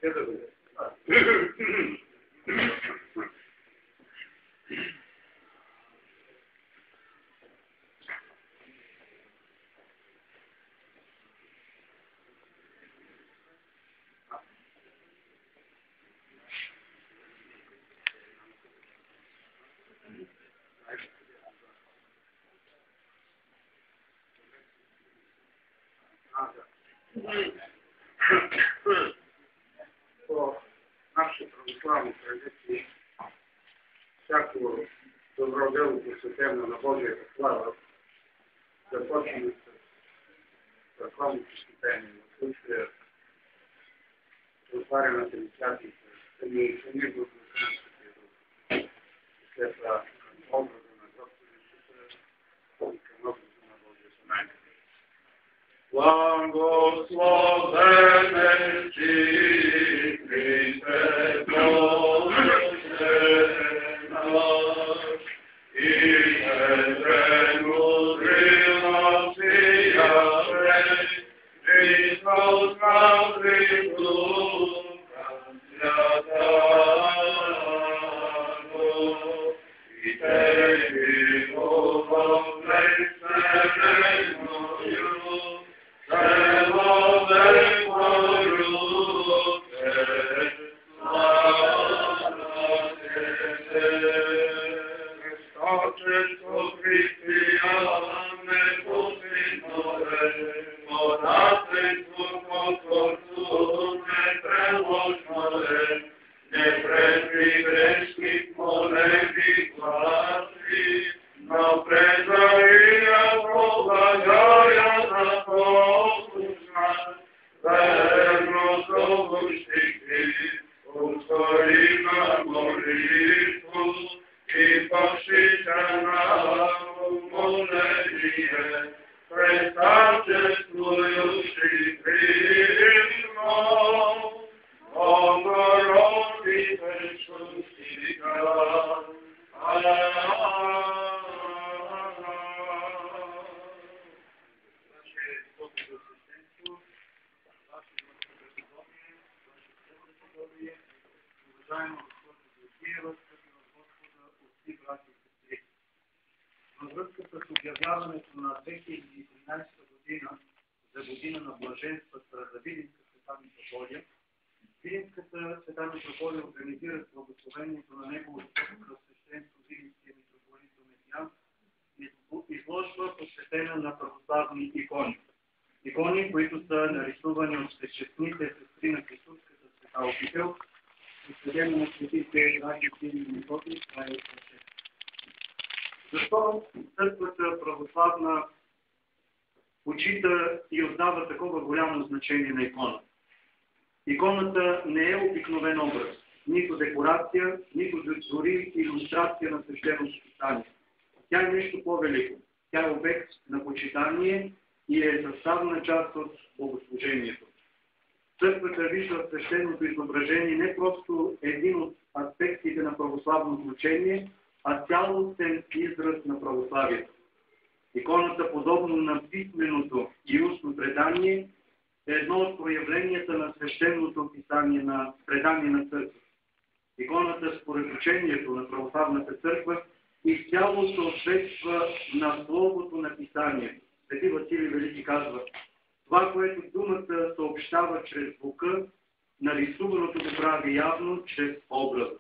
те да бъде. По нашите православни традиции, всяко добро дело посветено на Божията слава, започне с църковното изкупение, в случая отваряната инициативата, сами в християнския дух. След това образа на Господа Исуса и към образа на Божия знание. Благословен е ти, Христе Боже наш, и ветрен узрила си яве, Христос на Христу, святаго, и теби любов несмиренною, но презария благая на послушна, верно служители, ускори на молитву и почитана умоление, предстателствующий Христо, Богородице Чустика. Във връзка с обявяването на 2013 година за година на блаженствата за Видинска света митрополия, Видинската света митрополия организира благословението на неговото свещенство Видинския митрополит Домитиян изложба посветена на православни икони. Икони, които са нарисувани от всечестните сестри на Христовската света обител, изследено на светите Радиотин и Методий, това е свещение. Защо църквата православна почита и отдава такова голямо значение на иконата? Иконата не е обикновен образ, нито декорация, нито дори илюстрация на свещеното писание. Тя е нещо по-велико. Тя е обект на почитание и е съставна част от богослужението. Църквата вижда в свещеното изображение не просто един от аспектите на православното учение, а цялостен израз на православието. Иконата, подобно на писменото и устно предание, е едно от проявленията на свещеното писание на предание на църква. Иконата, според учението на православната църква, изцяло съответства на словото на писанието. Свети Василий Велики казва: това, което думата съобщава чрез звука, нарисуваното го прави явно чрез образа.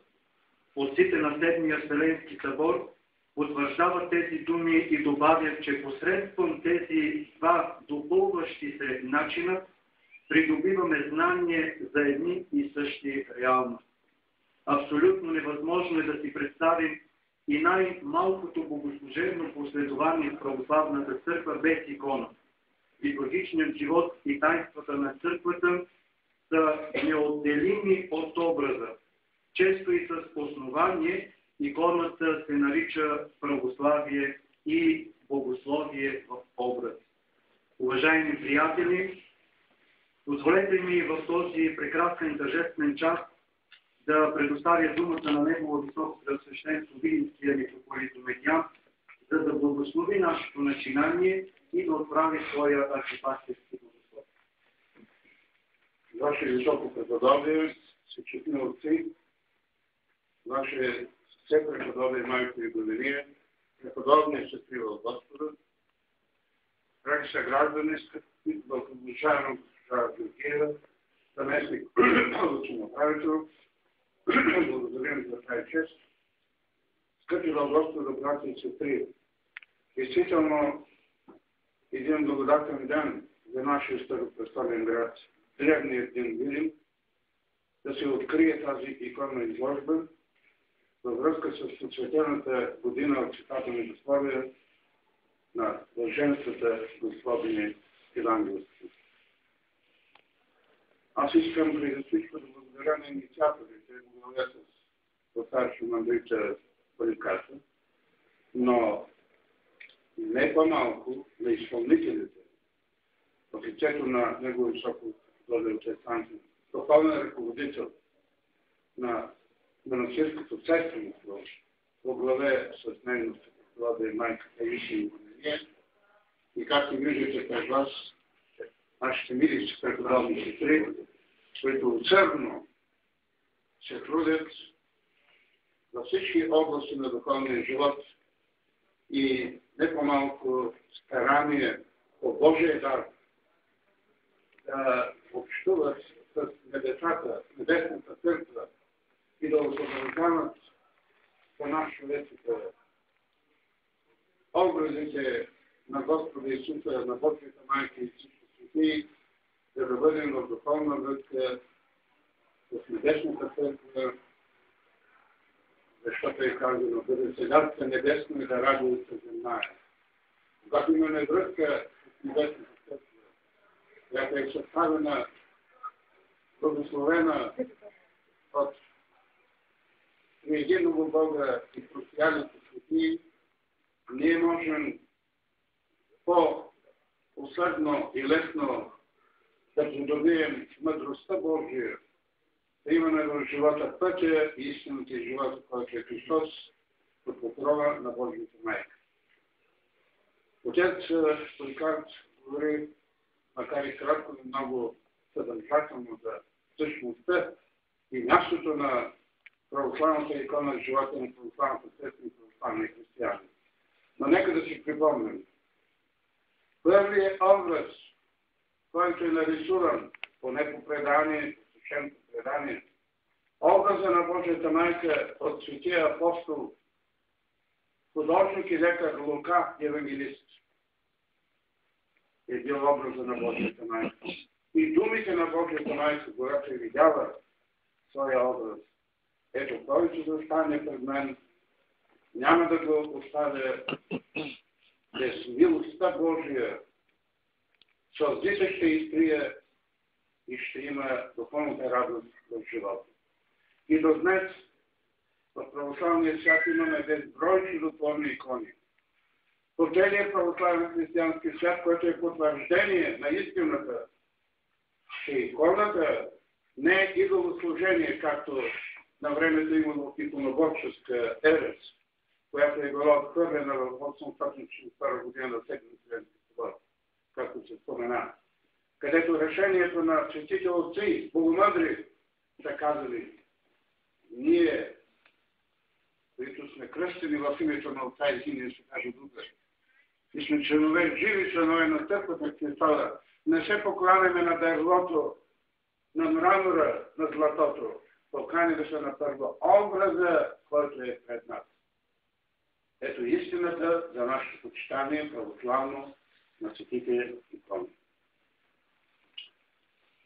Отците на Седмия Вселенски събор потвърждават тези думи и добавят, че посредством тези два допълващи се начина придобиваме знание за едни и същи реалности. Абсолютно невъзможно е да си представим и най-малкото богослужебно последование в православната църква без икона. Литургичният живот и тайнствата на църквата са неотделими от образа. Често и с основание иконата се нарича православие и богословие в образ. Уважаеми приятели, позволете ми в този прекрасен тържествен час да предоставя думата на Негово високо свещенство Видинския митрополит Домитиян, за да благослови нашето начинание и да отправи своя архипастирски благослов. Ваше високо преподобие, всички отци, Ваше все преподобие, майко и Галилия, преподобни сестри в Господа, драги съграждани, благословена госпожа Георгиева, заместник лъченоправител, благодарим за тази чест. Скъпи в Господа, брати и сестри, действително един благодатен ден за нашия старопрестолен град, древният ден Вилин, да се открие тази иконна изложба във връзка с посветената година от Светата Междусловие на блаженствата Господини евангелски. Аз искам преди всичко да благодаря на инициаторите, благодаря с старши мандрица Поликаса, но не по-малко на изпълнителите, в лицето на него високо Владимир Цецанци, духовен ръководител на монастирското сестринство, по главе с нейното Владимир майка Таисия и Галилия. И както виждате пред вас, нашите мили преподобни сестри, които усърдно се трудят във всички области на духовния живот и не по-малко старание по Божия дар да общуват с небесата, небесната църква и да освобождават по наш човеците образите на Господа Исуса, на Божията майка и всички свети, да бъдем в духовна връзка с небесната църква, защото е казано, бъде седатка небесно и да радуется земная. Когато имаме връзка с небесната църква, която е съставена, благословена от триединого Бога и християните свети, ние можем по-усърдно и лесно да придобием мъдростта Божия, да имаме в живота пътя и истината и живота, който е Христос, под покрова на Божията майка. Отец Поликарп говори, макар и кратко, но много съдържателно за същността и мястото на православната икона в живота на православната църква и православни християни. Но нека да си припомним. Първият образ, който е нарисуван, поне по предание, свещеното предание, образа на Божията майка от светия апостол, художник и лекар Лука, евангелист, е бил образа на Божията майка. И думите на Божията майка, когато е видяла своя образ, ето, който да стане пред мен, няма да го оставя без милостта Божия. Сълзите ще изтрия и ще има духовната радост в живота. И до днес в православния свят имаме безброй чудотворни икони. По целия православен християнски свят, който е потвърждение на истината, че иконата не е идолослужение, както на времето имало иконоборческа ерес, която е била отхвърлена в 862 година на Всеки Вселенски събор, както се спомена, където решението на светите отци, богомъдри, са казали, ние, които сме кръстени в името на Отца и Сина и Святаго Духа, и сме членове, живи членове на църквата Христова, не се покланяме на дървото, на мрамора, на златото, поканяме се на първо образа, който е пред нас. Ето истината за нашето почитание православно на светите икони.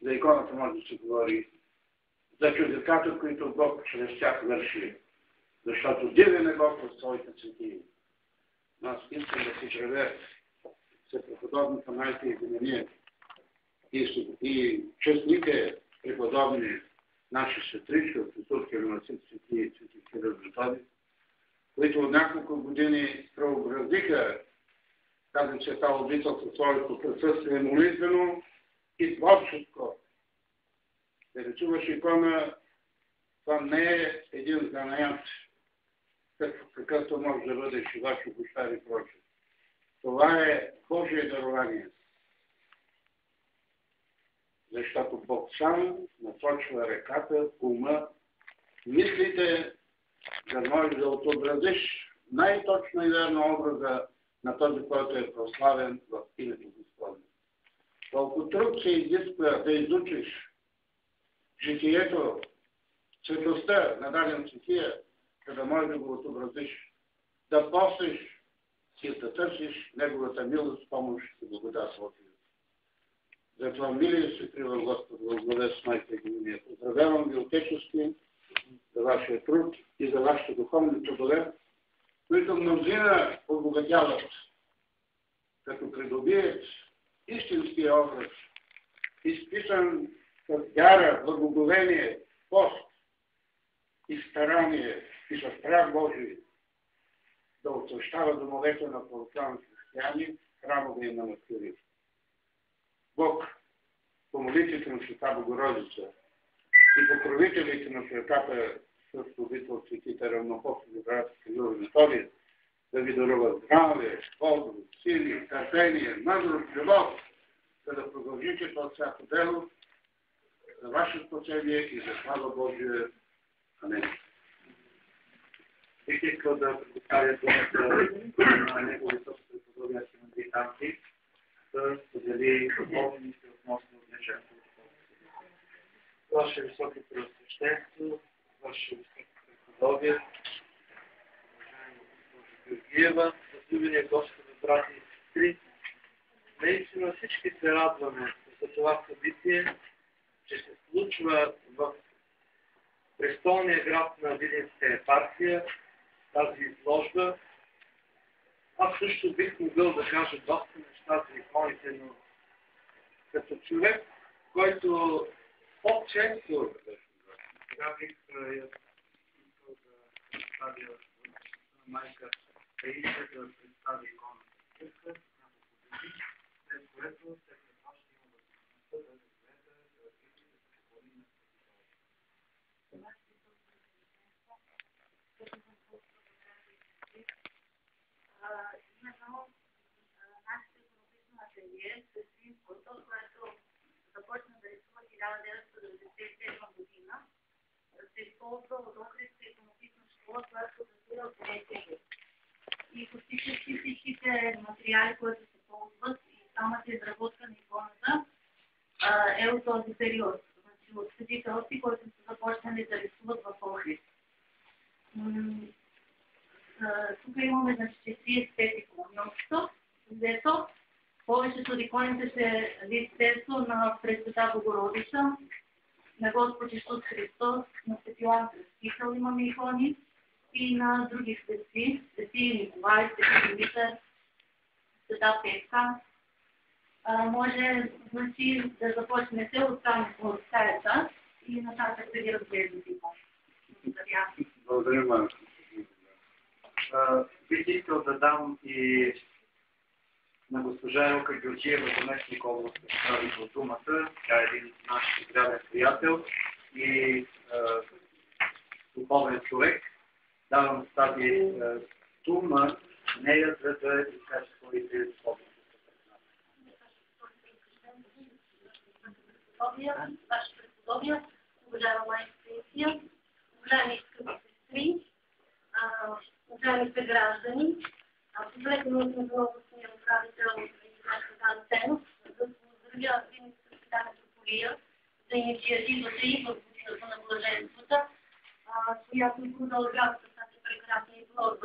За иконата може да се говори за чудесата, които Бог чрез тях върши, защото дивен е Бог от своите светии. Аз искам да се живея с преподобната майка и Венения и честните преподобни наши сестрички от Светурския монастир свети и свети Кирил, които от няколко години преобразиха тази света обител със своето присъствие молитвено и творческо. Да речуваш икона, това не е един занаят, какъвто може да бъде шивач, обущар и прочее. Това е Божие дарование. защото Бог сам насочва ръката, ума, мислите, да можеш да отобразиш най-точно и верно образа на този, който е прославен в името Господне. Колко труд се изисква да изучиш житието, светостта на даден светия, за да можеш да го отобразиш, да постиш и да търсиш Неговата милост, помощ и благодат от Него. Затова, мили се крива Господ, благодат с майка Гимния. Поздравявам ви отечески за вашия труд и за вашите духовни трудове, които мнозина обогатяват, като придобият истинския образ, изписан с вяра, благоговение, пост и старание и със страх Божий, да отсъщава домовете на православни християни, храмове и манастири. Бог, по молитвите на Света Богородица и покровителите на светата съвстовител светите равнопостни братя Кирил и Методий, да ви даруват здраве, бодрост, сили, търпение, мъдрост, любов, за да продължите това всяко дело за ваше спасение и за слава Божия. Амин. Бих искал да предоставя думата на негови собствени подробности на британци, да сподели подробности относно днешното. Ваше високо преосвещенство, Ваше високо преподобие, уважаема госпожо Георгиева, възлюбения Господи, брати и сестри, наистина всички се радваме за това събитие, че се случва в престолния град на Видинска епархия, тази изложба. Аз също бих могъл да кажа доста неща за иконите, но като човек, който по-често сега бих искал да представя майка Таисия да представи иконата в църква, след което след това ще има възможността да разгледа да види да се говори на именно нашето иконописно ателие Сестринското, което започна да рисува 1997 година, се използва от Охридска иконописна школа, която датира от 9 век. И почти всичките материали, които се ползват и самата изработка на иконата е от този период. Значи от светителци, които са започнали да рисуват в Охрид. Тук имаме, значи, 4 естетико. Зето, повечето от иконите се вистерство на Пресвета Богородица, на Господ Исус Христос, на Свети Йоан Кръстител имаме икони и на други светци, Свети Николай, Свети Димитър, Света Петка. Може, значи, да започнете от там от стаята и нататък да ги разглеждате икони. Благодаря, Марко. Бих искал да дам и на госпожа Елка Георгиева, заместник областен управител, думата. Тя е един наш изряден приятел и духовен човек. Давам тази дума нея, за да изкаже своите духовни. Ваше преподобие, уважаема майка Таисия, уважаеми скъпи сестри, уважаеми граждани, позволете ми от областния управител Иван Ценов да поздравя Видинската света митрополия за инициативата и в годината на блаженствата, която продължава с тази прекрасна изложба.